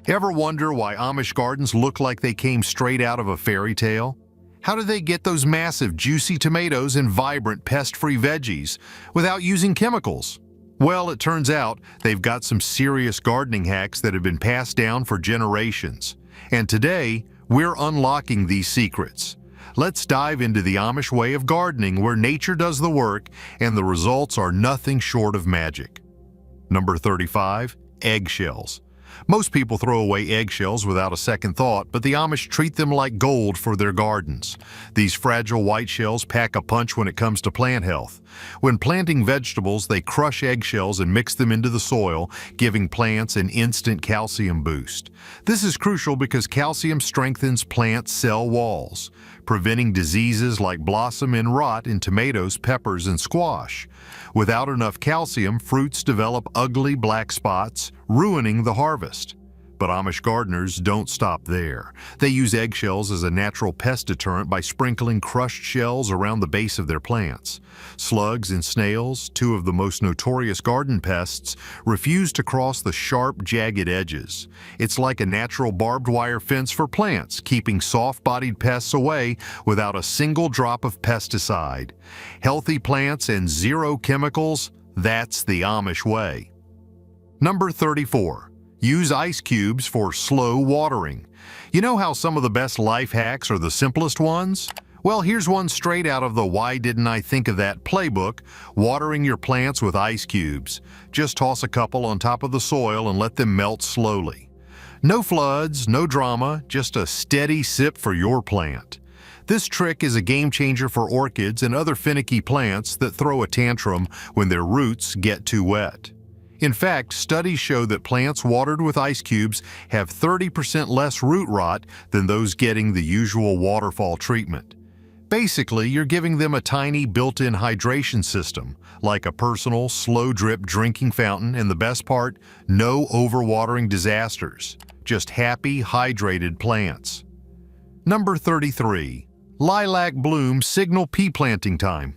Ever wonder why Amish gardens look like they came straight out of a fairy tale? How do they get those massive, juicy tomatoes and vibrant, pest-free veggies without using chemicals? Well, it turns out they've got some serious gardening hacks that have been passed down for generations. And today, we're unlocking these secrets. Let's dive into the Amish way of gardening where nature does the work and the results are nothing short of magic. Number 35. Eggshells. Most people throw away eggshells without a second thought, but the Amish treat them like gold for their gardens. These fragile white shells pack a punch when it comes to plant health. When planting vegetables, they crush eggshells and mix them into the soil, giving plants an instant calcium boost. This is crucial because calcium strengthens plant cell walls, preventing diseases like blossom and rot in tomatoes, peppers, and squash. Without enough calcium, fruits develop ugly black spots, ruining the harvest. But Amish gardeners don't stop there. They use eggshells as a natural pest deterrent by sprinkling crushed shells around the base of their plants. Slugs and snails, two of the most notorious garden pests, refuse to cross the sharp, jagged edges. It's like a natural barbed wire fence for plants, keeping soft-bodied pests away without a single drop of pesticide. Healthy plants and zero chemicals, that's the Amish way. Number 34. Use ice cubes for slow watering. You know how some of the best life hacks are the simplest ones? Well, here's one straight out of the Why Didn't I Think of That playbook, watering your plants with ice cubes. Just toss a couple on top of the soil and let them melt slowly. No floods, no drama, just a steady sip for your plant. This trick is a game changer for orchids and other finicky plants that throw a tantrum when their roots get too wet. In fact, studies show that plants watered with ice cubes have 30% less root rot than those getting the usual waterfall treatment. Basically, you're giving them a tiny built-in hydration system, like a personal, slow-drip drinking fountain, and the best part, no overwatering disasters. Just happy, hydrated plants. Number 33. Lilac blooms signal pea planting time.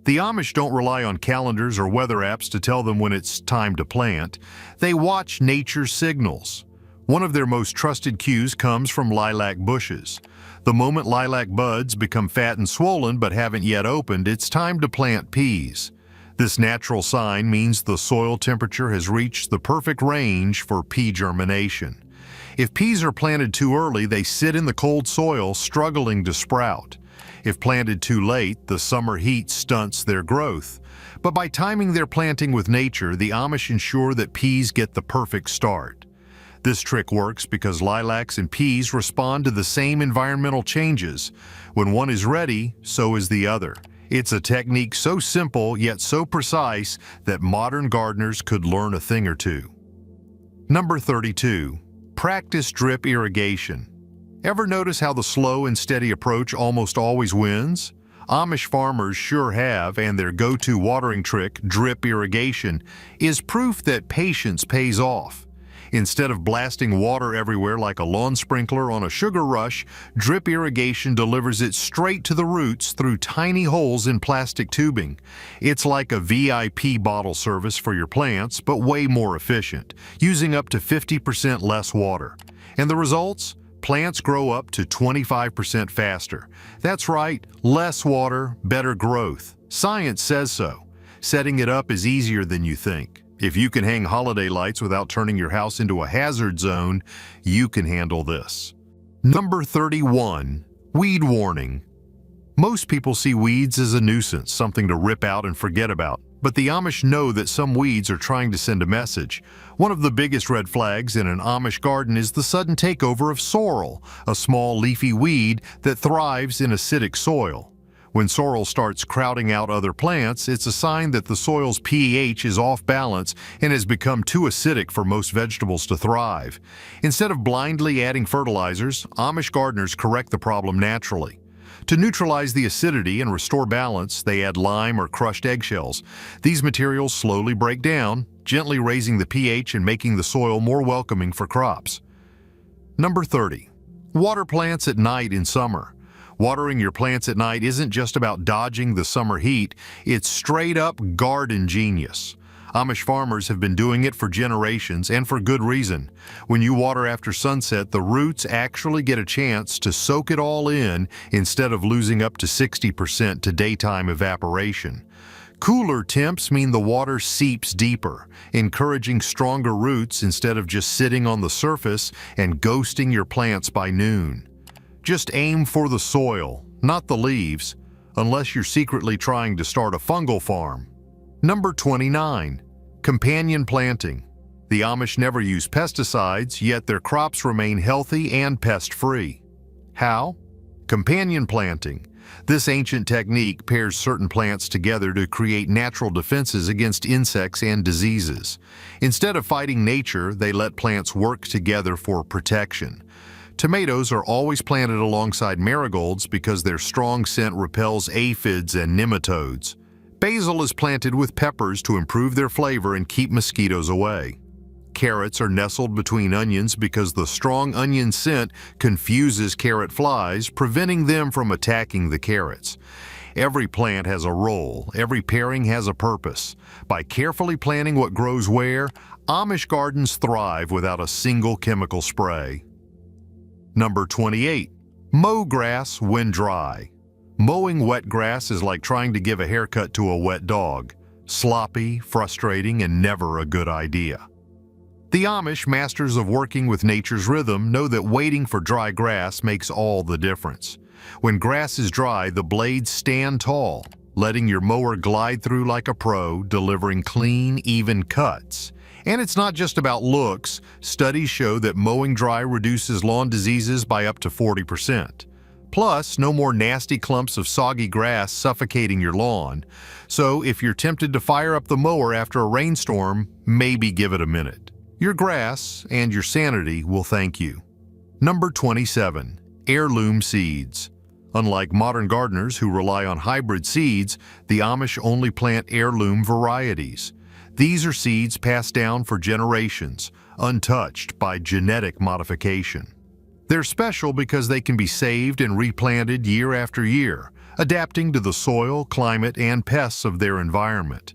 The Amish don't rely on calendars or weather apps to tell them when it's time to plant. They watch nature's signals. One of their most trusted cues comes from lilac bushes. The moment lilac buds become fat and swollen but haven't yet opened, it's time to plant peas. This natural sign means the soil temperature has reached the perfect range for pea germination. If peas are planted too early, they sit in the cold soil, struggling to sprout. If planted too late, the summer heat stunts their growth. But by timing their planting with nature, the Amish ensure that peas get the perfect start. This trick works because lilacs and peas respond to the same environmental changes. When one is ready, so is the other. It's a technique so simple yet so precise that modern gardeners could learn a thing or two. Number 32. Practice drip irrigation. Ever notice how the slow and steady approach almost always wins? Amish farmers sure have, and their go-to watering trick, drip irrigation, is proof that patience pays off. Instead of blasting water everywhere like a lawn sprinkler on a sugar rush, drip irrigation delivers it straight to the roots through tiny holes in plastic tubing. It's like a VIP bottle service for your plants, but way more efficient, using up to 50% less water. And the results? Plants grow up to 25% faster. That's right, less water, better growth. Science says so. Setting it up is easier than you think. If you can hang holiday lights without turning your house into a hazard zone, you can handle this. Number 31. Weed warning. Most people see weeds as a nuisance, something to rip out and forget about. But the Amish know that some weeds are trying to send a message. One of the biggest red flags in an Amish garden is the sudden takeover of sorrel, a small leafy weed that thrives in acidic soil. When sorrel starts crowding out other plants, it's a sign that the soil's pH is off balance and has become too acidic for most vegetables to thrive. Instead of blindly adding fertilizers, Amish gardeners correct the problem naturally. To neutralize the acidity and restore balance, they add lime or crushed eggshells. These materials slowly break down, gently raising the pH and making the soil more welcoming for crops. Number 30. Water plants at night in summer. Watering your plants at night isn't just about dodging the summer heat, it's straight up garden genius. Amish farmers have been doing it for generations, and for good reason. When you water after sunset, the roots actually get a chance to soak it all in instead of losing up to 60% to daytime evaporation. Cooler temps mean the water seeps deeper, encouraging stronger roots instead of just sitting on the surface and ghosting your plants by noon. Just aim for the soil, not the leaves, unless you're secretly trying to start a fungal farm. Number 29. Companion planting. The Amish never use pesticides, yet their crops remain healthy and pest-free. How? Companion planting. This ancient technique pairs certain plants together to create natural defenses against insects and diseases. Instead of fighting nature, they let plants work together for protection. Tomatoes are always planted alongside marigolds because their strong scent repels aphids and nematodes. Basil is planted with peppers to improve their flavor and keep mosquitoes away. Carrots are nestled between onions because the strong onion scent confuses carrot flies, preventing them from attacking the carrots. Every plant has a role, every pairing has a purpose. By carefully planning what grows where, Amish gardens thrive without a single chemical spray. Number 28. Mow grass when dry. Mowing wet grass is like trying to give a haircut to a wet dog. Sloppy, frustrating, and never a good idea. The Amish, masters of working with nature's rhythm, know that waiting for dry grass makes all the difference. When grass is dry, the blades stand tall, letting your mower glide through like a pro, delivering clean, even cuts. And it's not just about looks. Studies show that mowing dry reduces lawn diseases by up to 40%. Plus, no more nasty clumps of soggy grass suffocating your lawn. So if you're tempted to fire up the mower after a rainstorm, maybe give it a minute. Your grass and your sanity will thank you. Number 27. Heirloom seeds. Unlike modern gardeners who rely on hybrid seeds, the Amish only plant heirloom varieties. These are seeds passed down for generations, untouched by genetic modification. They're special because they can be saved and replanted year after year, adapting to the soil, climate, and pests of their environment.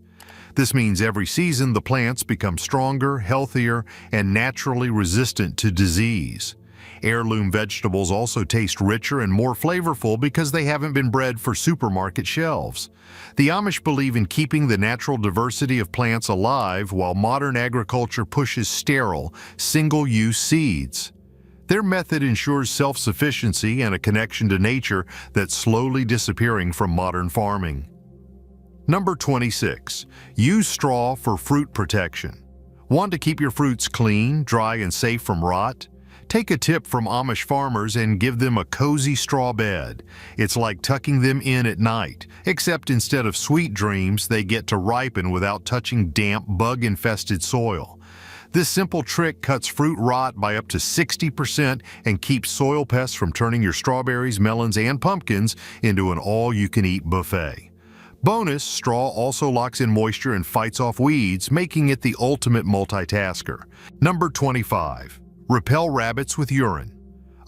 This means every season the plants become stronger, healthier, and naturally resistant to disease. Heirloom vegetables also taste richer and more flavorful because they haven't been bred for supermarket shelves. The Amish believe in keeping the natural diversity of plants alive while modern agriculture pushes sterile, single-use seeds. Their method ensures self-sufficiency and a connection to nature that's slowly disappearing from modern farming. Number 26. Use straw for fruit protection. Want to keep your fruits clean, dry, and safe from rot? Take a tip from Amish farmers and give them a cozy straw bed. It's like tucking them in at night, except instead of sweet dreams, they get to ripen without touching damp, bug-infested soil. This simple trick cuts fruit rot by up to 60% and keeps soil pests from turning your strawberries, melons, and pumpkins into an all-you-can-eat buffet. Bonus, straw also locks in moisture and fights off weeds, making it the ultimate multitasker. Number 25. Repel rabbits with urine.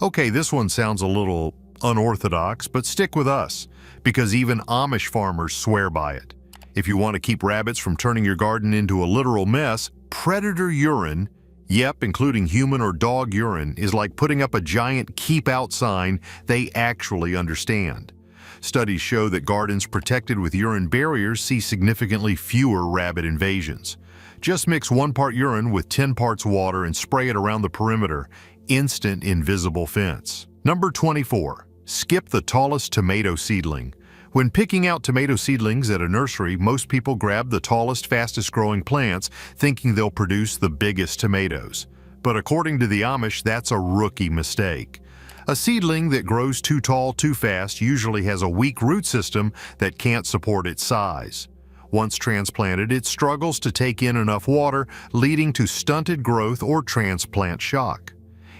Okay, this one sounds a little unorthodox, but stick with us, because even Amish farmers swear by it. If you want to keep rabbits from turning your garden into a literal mess, predator urine, yep, including human or dog urine, is like putting up a giant keep out sign they actually understand. Studies show that gardens protected with urine barriers see significantly fewer rabbit invasions. Just mix 1 part urine with 10 parts water and spray it around the perimeter. Instant invisible fence. Number 24. Skip the tallest tomato seedling. When picking out tomato seedlings at a nursery, most people grab the tallest, fastest growing plants, thinking they'll produce the biggest tomatoes. But according to the Amish, that's a rookie mistake. A seedling that grows too tall too fast usually has a weak root system that can't support its size. Once transplanted, it struggles to take in enough water, leading to stunted growth or transplant shock.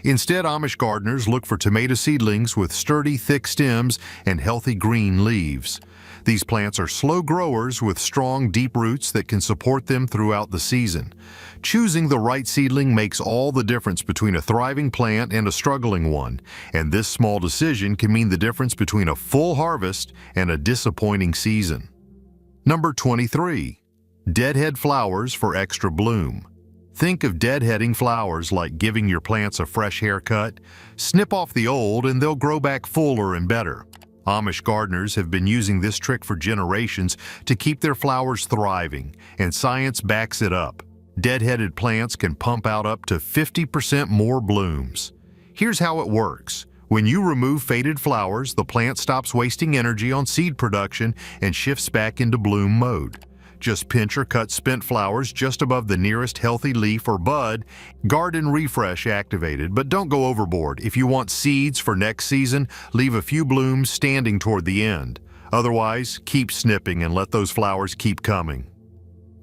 Instead, Amish gardeners look for tomato seedlings with sturdy, thick stems and healthy green leaves. These plants are slow growers with strong, deep roots that can support them throughout the season. Choosing the right seedling makes all the difference between a thriving plant and a struggling one, and this small decision can mean the difference between a full harvest and a disappointing season. Number 23. Deadhead flowers for extra bloom. Think of deadheading flowers like giving your plants a fresh haircut. Snip off the old and they'll grow back fuller and better. Amish gardeners have been using this trick for generations to keep their flowers thriving, and science backs it up. Deadheaded plants can pump out up to 50% more blooms. Here's how it works. When you remove faded flowers, the plant stops wasting energy on seed production and shifts back into bloom mode. Just pinch or cut spent flowers just above the nearest healthy leaf or bud. Garden refresh activated, but don't go overboard. If you want seeds for next season, leave a few blooms standing toward the end. Otherwise, keep snipping and let those flowers keep coming.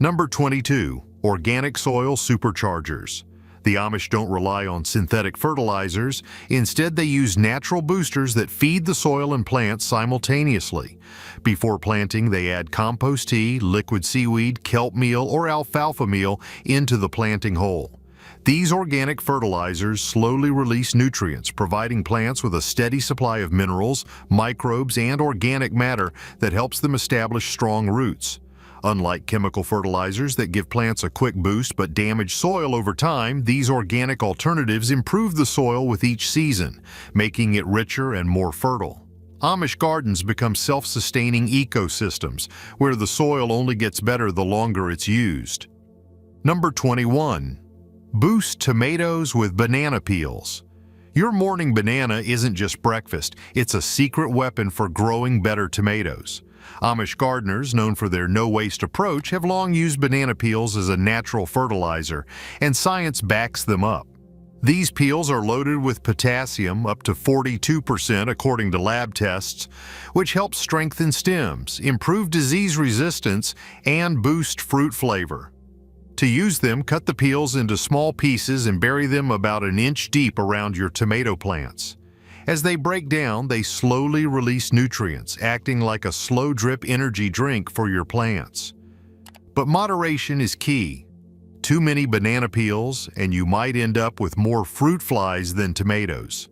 Number 22. Organic soil superchargers. The Amish don't rely on synthetic fertilizers. Instead, they use natural boosters that feed the soil and plants simultaneously. Before planting, they add compost tea, liquid seaweed, kelp meal, or alfalfa meal into the planting hole. These organic fertilizers slowly release nutrients, providing plants with a steady supply of minerals, microbes, and organic matter that helps them establish strong roots. Unlike chemical fertilizers that give plants a quick boost but damage soil over time, these organic alternatives improve the soil with each season, making it richer and more fertile. Amish gardens become self-sustaining ecosystems, where the soil only gets better the longer it's used. Number 21. Boost tomatoes with banana peels. Your morning banana isn't just breakfast, it's a secret weapon for growing better tomatoes. Amish gardeners, known for their no-waste approach, have long used banana peels as a natural fertilizer, and science backs them up. These peels are loaded with potassium, up to 42% according to lab tests, which helps strengthen stems, improve disease resistance, and boost fruit flavor. To use them, cut the peels into small pieces and bury them about an inch deep around your tomato plants. As they break down, they slowly release nutrients, acting like a slow-drip energy drink for your plants. But moderation is key. Too many banana peels, and you might end up with more fruit flies than tomatoes.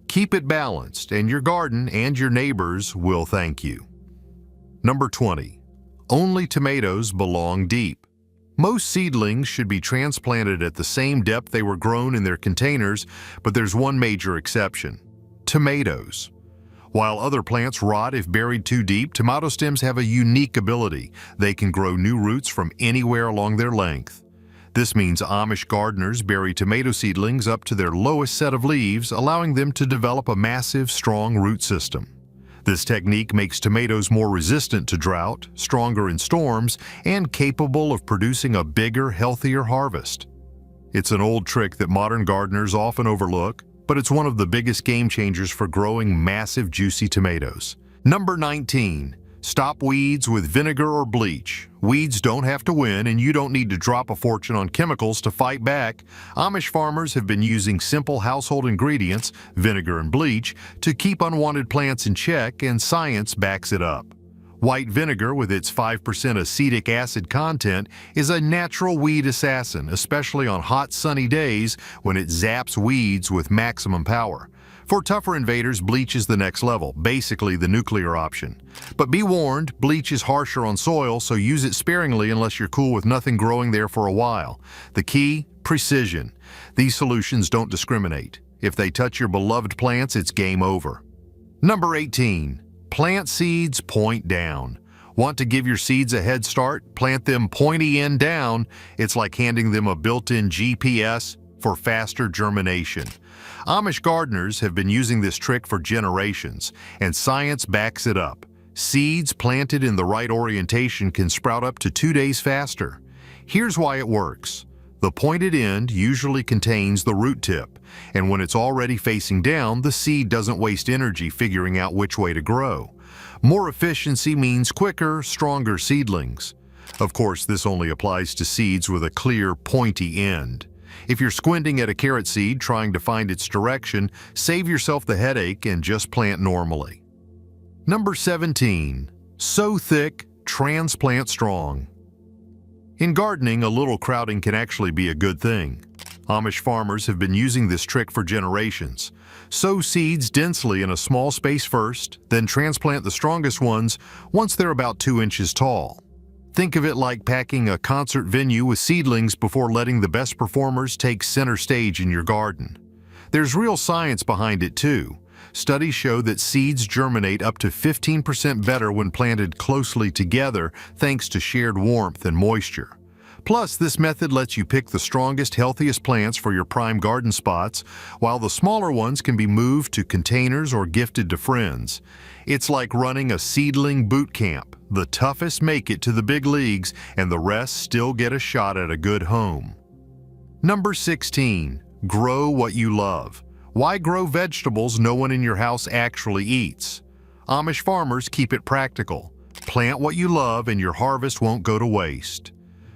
Keep it balanced, and your garden and your neighbors will thank you. Number 20. Only tomatoes belong deep. Most seedlings should be transplanted at the same depth they were grown in their containers, but there's one major exception. Tomatoes. While other plants rot if buried too deep, tomato stems have a unique ability. They can grow new roots from anywhere along their length. This means Amish gardeners bury tomato seedlings up to their lowest set of leaves, allowing them to develop a massive, strong root system. This technique makes tomatoes more resistant to drought, stronger in storms, and capable of producing a bigger, healthier harvest. It's an old trick that modern gardeners often overlook, but it's one of the biggest game changers for growing massive, juicy tomatoes. Number 19. Stop weeds with vinegar or bleach. Weeds don't have to win, and you don't need to drop a fortune on chemicals to fight back. Amish farmers have been using simple household ingredients, vinegar and bleach, to keep unwanted plants in check, and science backs it up. White vinegar, with its 5% acetic acid content, is a natural weed assassin, especially on hot, sunny days when it zaps weeds with maximum power. For tougher invaders, bleach is the next level, basically the nuclear option. But be warned, bleach is harsher on soil, so use it sparingly unless you're cool with nothing growing there for a while. The key? Precision. These solutions don't discriminate. If they touch your beloved plants, it's game over. Number 18. Plant seeds point down. Want to give your seeds a head start? Plant them pointy end down. It's like handing them a built-in GPS for faster germination. Amish gardeners have been using this trick for generations, and science backs it up. Seeds planted in the right orientation can sprout up to 2 days faster. Here's why it works. The pointed end usually contains the root tip, and when it's already facing down, the seed doesn't waste energy figuring out which way to grow. More efficiency means quicker, stronger seedlings. Of course, this only applies to seeds with a clear, pointy end. If you're squinting at a carrot seed trying to find its direction, save yourself the headache and just plant normally. Number 17. Sow thick, transplant strong. In gardening, a little crowding can actually be a good thing. Amish farmers have been using this trick for generations. Sow seeds densely in a small space first, then transplant the strongest ones once they're about 2 inches tall. Think of it like packing a concert venue with seedlings before letting the best performers take center stage in your garden. There's real science behind it too. Studies show that seeds germinate up to 15% better when planted closely together thanks to shared warmth and moisture. Plus, this method lets you pick the strongest, healthiest plants for your prime garden spots, while the smaller ones can be moved to containers or gifted to friends. It's like running a seedling boot camp. The toughest make it to the big leagues, and the rest still get a shot at a good home. Number 16. Grow what you love. Why grow vegetables no one in your house actually eats? Amish farmers keep it practical. Plant what you love and your harvest won't go to waste.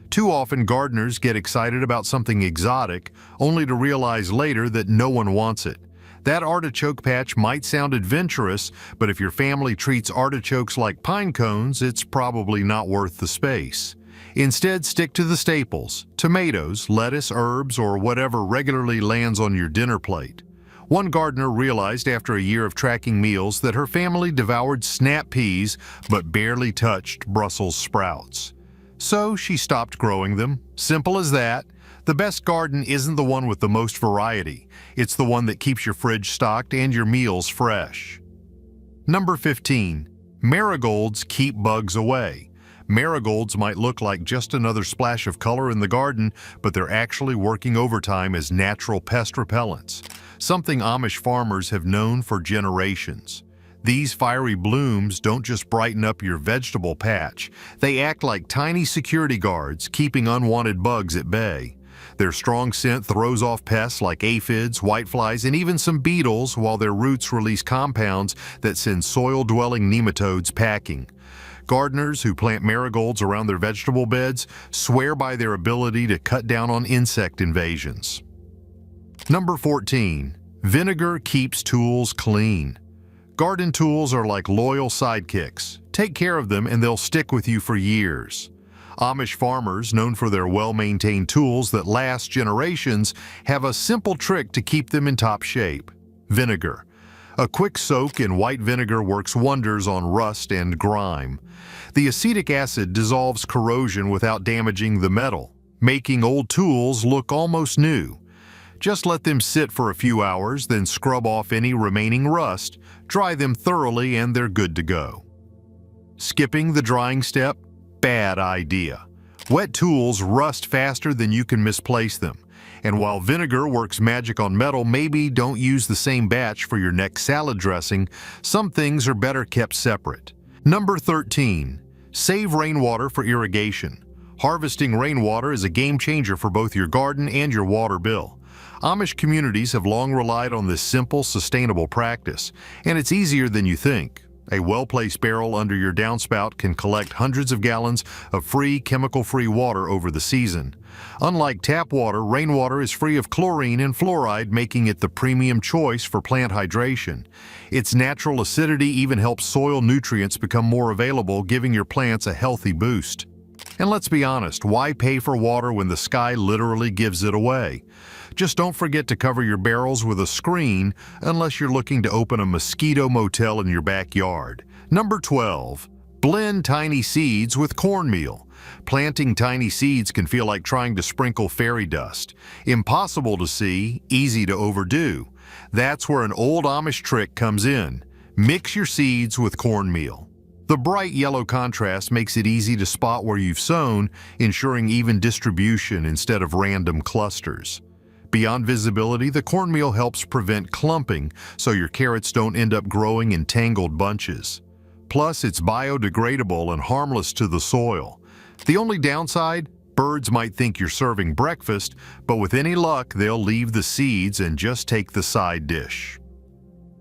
Too often gardeners get excited about something exotic, only to realize later that no one wants it. That artichoke patch might sound adventurous, but if your family treats artichokes like pine cones, it's probably not worth the space. Instead, stick to the staples: tomatoes, lettuce, herbs, or whatever regularly lands on your dinner plate. One gardener realized after a year of tracking meals that her family devoured snap peas but barely touched Brussels sprouts. So she stopped growing them. Simple as that. The best garden isn't the one with the most variety. It's the one that keeps your fridge stocked and your meals fresh. Number 15. Marigolds keep bugs away. Marigolds might look like just another splash of color in the garden, but they're actually working overtime as natural pest repellents, something Amish farmers have known for generations. These fiery blooms don't just brighten up your vegetable patch, they act like tiny security guards, keeping unwanted bugs at bay. Their strong scent throws off pests like aphids, whiteflies, and even some beetles, while their roots release compounds that send soil-dwelling nematodes packing. Gardeners who plant marigolds around their vegetable beds swear by their ability to cut down on insect invasions. Number 14. Vinegar keeps tools clean. Garden tools are like loyal sidekicks. Take care of them and they'll stick with you for years. Amish farmers, known for their well-maintained tools that last generations, have a simple trick to keep them in top shape: vinegar. A quick soak in white vinegar works wonders on rust and grime. The acetic acid dissolves corrosion without damaging the metal, making old tools look almost new. Just let them sit for a few hours, then scrub off any remaining rust, dry them thoroughly, and they're good to go. Skipping the drying step? Bad idea. Wet tools rust faster than you can misplace them. And while vinegar works magic on metal, maybe don't use the same batch for your next salad dressing. Some things are better kept separate. Number 13. Save rainwater for irrigation. Harvesting rainwater is a game changer for both your garden and your water bill. Amish communities have long relied on this simple, sustainable practice, and it's easier than you think. A well-placed barrel under your downspout can collect hundreds of gallons of free, chemical-free water over the season. Unlike tap water, rainwater is free of chlorine and fluoride, making it the premium choice for plant hydration. Its natural acidity even helps soil nutrients become more available, giving your plants a healthy boost. And let's be honest, why pay for water when the sky literally gives it away? Just don't forget to cover your barrels with a screen unless you're looking to open a mosquito motel in your backyard. Number 12. Blend tiny seeds with cornmeal. Planting tiny seeds can feel like trying to sprinkle fairy dust. Impossible to see, easy to overdo. That's where an old Amish trick comes in. Mix your seeds with cornmeal. The bright yellow contrast makes it easy to spot where you've sown, ensuring even distribution instead of random clusters. Beyond visibility, the cornmeal helps prevent clumping, so your carrots don't end up growing in tangled bunches. Plus, it's biodegradable and harmless to the soil. The only downside? Birds might think you're serving breakfast, but with any luck, they'll leave the seeds and just take the side dish.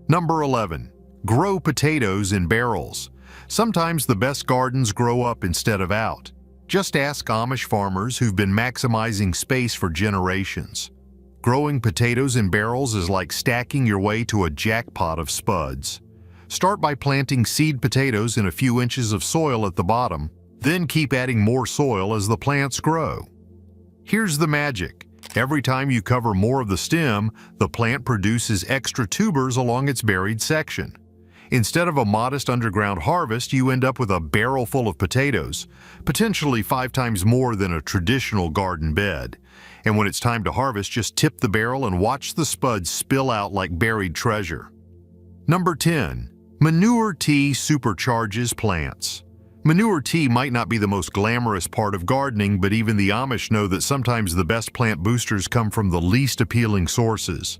Number 11. Grow potatoes in barrels. Sometimes the best gardens grow up instead of out. Just ask Amish farmers who've been maximizing space for generations. Growing potatoes in barrels is like stacking your way to a jackpot of spuds. Start by planting seed potatoes in a few inches of soil at the bottom, then keep adding more soil as the plants grow. Here's the magic. Every time you cover more of the stem, the plant produces extra tubers along its buried section. Instead of a modest underground harvest, you end up with a barrel full of potatoes, potentially 5 times more than a traditional garden bed. And when it's time to harvest, just tip the barrel and watch the spuds spill out like buried treasure. Number 10. Manure tea supercharges plants. Manure tea might not be the most glamorous part of gardening, but even the Amish know that sometimes the best plant boosters come from the least appealing sources.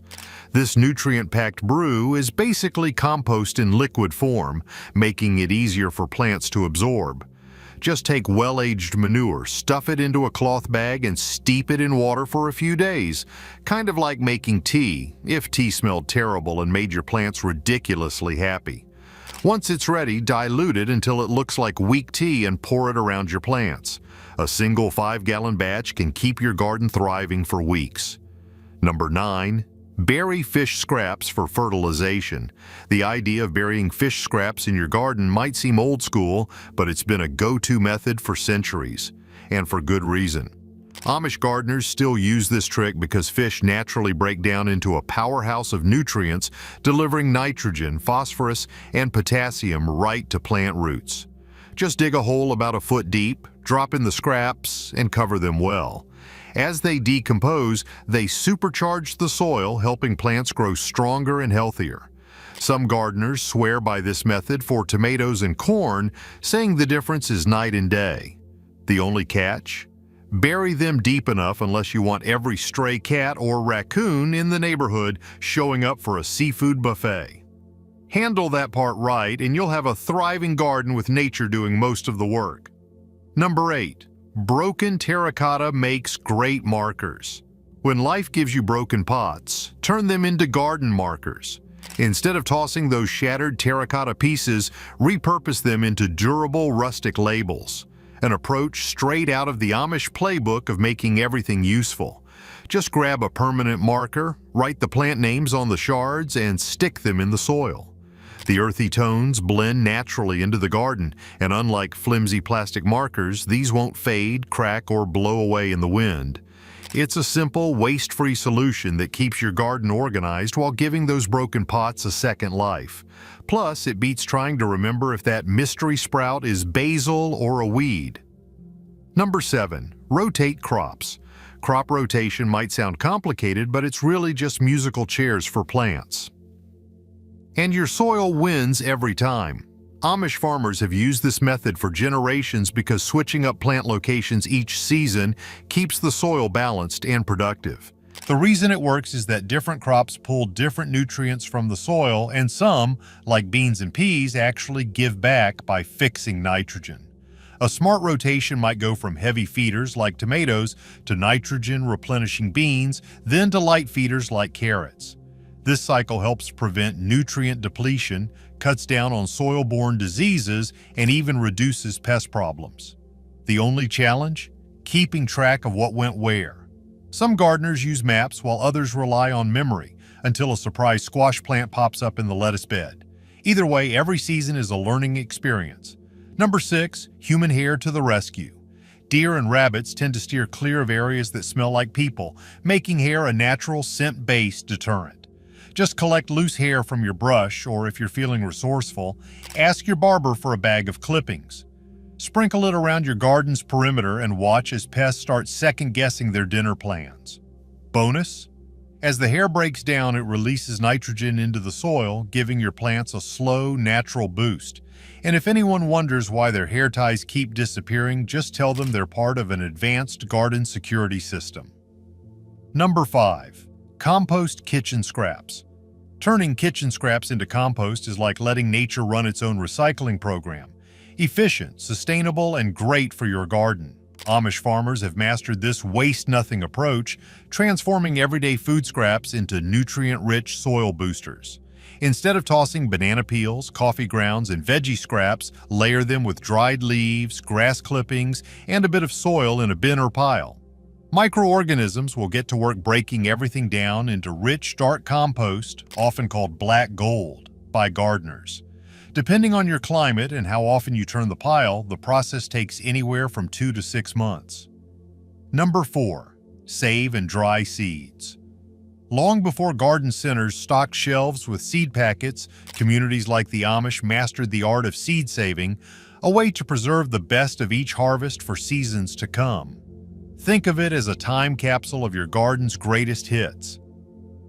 This nutrient-packed brew is basically compost in liquid form, making it easier for plants to absorb. Just take well-aged manure, stuff it into a cloth bag, and steep it in water for a few days. Kind of like making tea, if tea smelled terrible and made your plants ridiculously happy. Once it's ready, dilute it until it looks like weak tea and pour it around your plants. A single 5-gallon batch can keep your garden thriving for weeks. Number 9. Bury fish scraps for fertilization. The idea of burying fish scraps in your garden might seem old school, but it's been a go-to method for centuries, and for good reason. Amish gardeners still use this trick because fish naturally break down into a powerhouse of nutrients, delivering nitrogen, phosphorus, and potassium right to plant roots. Just dig a hole about a foot deep, drop in the scraps, and cover them well. As they decompose, they supercharge the soil, helping plants grow stronger and healthier. Some gardeners swear by this method for tomatoes and corn, saying the difference is night and day. The only catch? Bury them deep enough unless you want every stray cat or raccoon in the neighborhood showing up for a seafood buffet. Handle that part right and you'll have a thriving garden with nature doing most of the work. Number 8. Broken terracotta makes great markers. When life gives you broken pots, turn them into garden markers. Instead of tossing those shattered terracotta pieces, repurpose them into durable rustic labels. An approach straight out of the Amish playbook of making everything useful. Just grab a permanent marker, write the plant names on the shards, and stick them in the soil. The earthy tones blend naturally into the garden, and unlike flimsy plastic markers, these won't fade, crack, or blow away in the wind. It's a simple, waste-free solution that keeps your garden organized while giving those broken pots a second life. Plus, it beats trying to remember if that mystery sprout is basil or a weed. Number 7. Rotate crops. Crop rotation might sound complicated, but it's really just musical chairs for plants. And your soil wins every time. Amish farmers have used this method for generations because switching up plant locations each season keeps the soil balanced and productive. The reason it works is that different crops pull different nutrients from the soil, and some, like beans and peas, actually give back by fixing nitrogen. A smart rotation might go from heavy feeders like tomatoes to nitrogen-replenishing beans, then to light feeders like carrots. This cycle helps prevent nutrient depletion, cuts down on soil-borne diseases, and even reduces pest problems. The only challenge? Keeping track of what went where. Some gardeners use maps while others rely on memory until a surprise squash plant pops up in the lettuce bed. Either way, every season is a learning experience. Number 6, human hair to the rescue. Deer and rabbits tend to steer clear of areas that smell like people, making hair a natural scent-based deterrent. Just collect loose hair from your brush, or if you're feeling resourceful, ask your barber for a bag of clippings. Sprinkle it around your garden's perimeter and watch as pests start second-guessing their dinner plans. Bonus? As the hair breaks down, it releases nitrogen into the soil, giving your plants a slow, natural boost. And if anyone wonders why their hair ties keep disappearing, just tell them they're part of an advanced garden security system. Number 5. Compost kitchen scraps. Turning kitchen scraps into compost is like letting nature run its own recycling program. Efficient, sustainable, and great for your garden. Amish farmers have mastered this waste-nothing approach, transforming everyday food scraps into nutrient-rich soil boosters. Instead of tossing banana peels, coffee grounds, and veggie scraps, layer them with dried leaves, grass clippings, and a bit of soil in a bin or pile. Microorganisms will get to work breaking everything down into rich, dark compost, often called black gold, by gardeners. Depending on your climate and how often you turn the pile, the process takes anywhere from 2 to 6 months. Number 4. Save and dry seeds. Long before garden centers stocked shelves with seed packets, communities like the Amish mastered the art of seed saving, a way to preserve the best of each harvest for seasons to come. Think of it as a time capsule of your garden's greatest hits.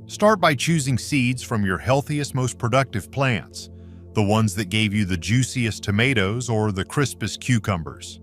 Start by choosing seeds from your healthiest, most productive plants, the ones that gave you the juiciest tomatoes or the crispest cucumbers.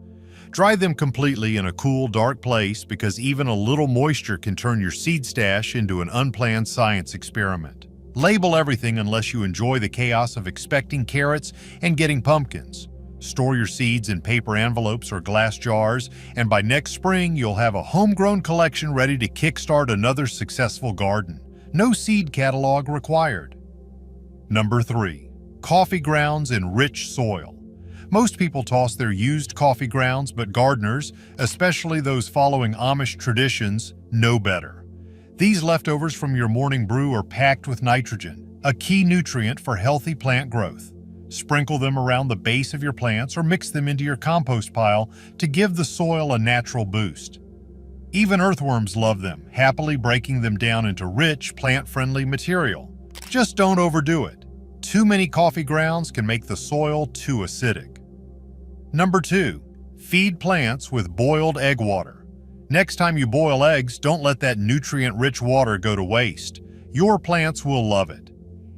Dry them completely in a cool, dark place because even a little moisture can turn your seed stash into an unplanned science experiment. Label everything unless you enjoy the chaos of expecting carrots and getting pumpkins. Store your seeds in paper envelopes or glass jars, and by next spring you'll have a homegrown collection ready to kickstart another successful garden. No seed catalog required. Number 3. Coffee grounds in rich soil. Most people toss their used coffee grounds, but gardeners, especially those following Amish traditions, know better. These leftovers from your morning brew are packed with nitrogen, a key nutrient for healthy plant growth. Sprinkle them around the base of your plants or mix them into your compost pile to give the soil a natural boost. Even earthworms love them, happily breaking them down into rich, plant-friendly material. Just don't overdo it. Too many coffee grounds can make the soil too acidic. Number 2. Feed plants with boiled egg water. Next time you boil eggs, don't let that nutrient-rich water go to waste. Your plants will love it.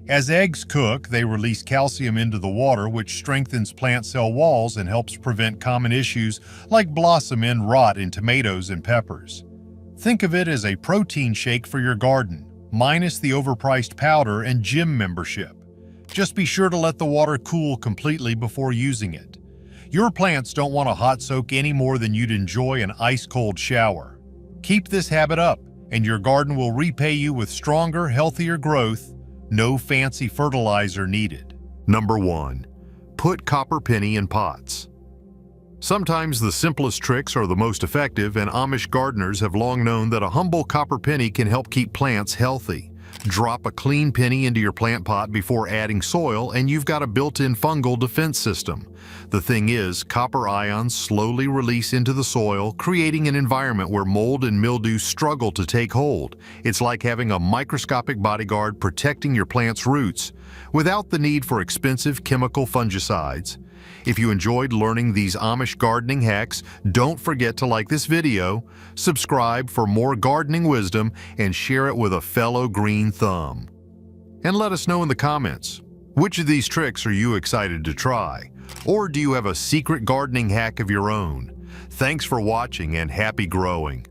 As eggs cook, they release calcium into the water, which strengthens plant cell walls and helps prevent common issues like blossom end rot in tomatoes and peppers. Think of it as a protein shake for your garden, minus the overpriced powder and gym membership. Just be sure to let the water cool completely before using it. Your plants don't want a hot soak any more than you'd enjoy an ice-cold shower. Keep this habit up, and your garden will repay you with stronger, healthier growth. No fancy fertilizer needed. Number 1. Put copper penny in pots. Sometimes the simplest tricks are the most effective, and Amish gardeners have long known that a humble copper penny can help keep plants healthy. Drop a clean penny into your plant pot before adding soil, and you've got a built-in fungal defense system. The thing is, copper ions slowly release into the soil, creating an environment where mold and mildew struggle to take hold. It's like having a microscopic bodyguard protecting your plant's roots, without the need for expensive chemical fungicides. If you enjoyed learning these Amish gardening hacks, don't forget to like this video, subscribe for more gardening wisdom, and share it with a fellow green thumb. And let us know in the comments, which of these tricks are you excited to try? Or do you have a secret gardening hack of your own? Thanks for watching and happy growing!